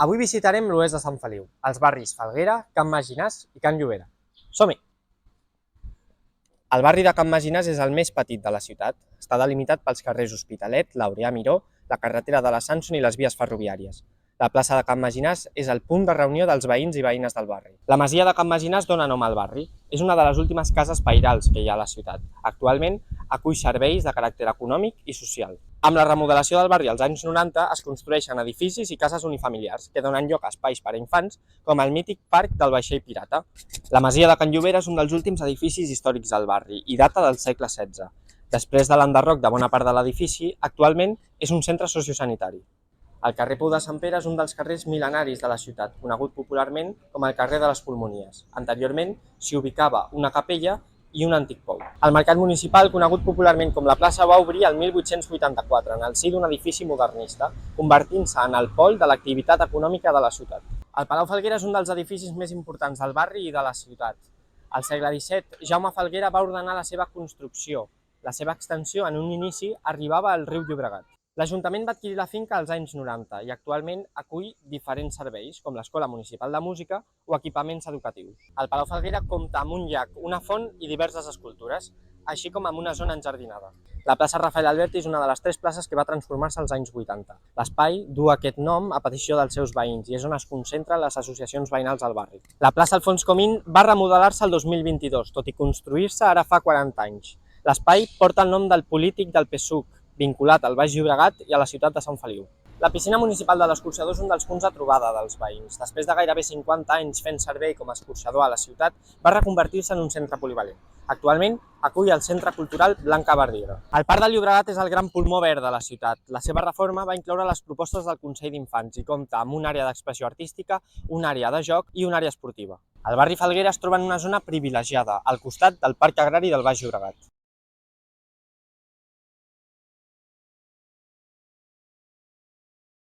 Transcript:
Avui visitarem l'oest de Sant Feliu, els barris Falguera, Can Maginàs i Can Llobera. Som-hi! El barri de Can Maginàs és el més petit de la ciutat. Està delimitat pels carrers Hospitalet, Laureà Miró, la carretera de la Sanson i les vies ferroviàries. La plaça de Can Maginàs és el punt de reunió dels veïns i veïnes del barri. La masia de Can Maginàs dona nom al barri. És una de les últimes cases pairals que hi ha a la ciutat. Actualment acull serveis de caràcter econòmic i social. Amb la remodelació del barri als anys 90 es construeixen edificis i cases unifamiliars que donen lloc a espais per a infants com el mític parc del Vaixell Pirata. La masia de Can Llobera és un dels últims edificis històrics del barri i data del segle XVI. Després de l'enderroc de bona part de l'edifici, actualment és un centre sociosanitari. El carrer Pou de Sant Pere és un dels carrers mil·lenaris de la ciutat, conegut popularment com el carrer de les Pulmonies. Anteriorment s'hi ubicava una capella i un antic pou. El mercat municipal, conegut popularment com la plaça, va obrir el 1884 en el si d'un edifici modernista, convertint-se en el pol de l'activitat econòmica de la ciutat. El Palau Falguera és un dels edificis més importants del barri i de la ciutat. Al segle XVII, Jaume Falguera va ordenar la seva construcció. La seva extensió, en un inici, arribava al riu Llobregat. L'Ajuntament va adquirir la finca als anys 90 i actualment acull diferents serveis, com l'Escola Municipal de Música o equipaments educatius. El Palau Falguera compta amb un llac, una font i diverses escultures, així com amb una zona enjardinada. La plaça Rafael Alberti és una de les 3 places que va transformar-se als anys 80. L'espai du aquest nom a petició dels seus veïns i és on es concentren les associacions veïnals del barri. La plaça Alfons Comín va remodelar-se el 2022, tot i construir-se ara fa 40 anys. L'espai porta el nom del polític del PSUC, vinculat al Baix Llobregat i a la ciutat de Sant Feliu. La piscina municipal de l'Escorxador és un dels punts de trobada dels veïns. Després de gairebé 50 anys fent servei com a escorxador a la ciutat, va reconvertir-se en un centre polivalent. Actualment acull el Centre Cultural Blanca Verdiguera. El Parc del Llobregat és el gran pulmó verd de la ciutat. La seva reforma va incloure les propostes del Consell d'Infants i compta amb una àrea d'expressió artística, una àrea de joc i una àrea esportiva. El barri Falguera es troba en una zona privilegiada, al costat del Parc Agrari del Baix Llobregat.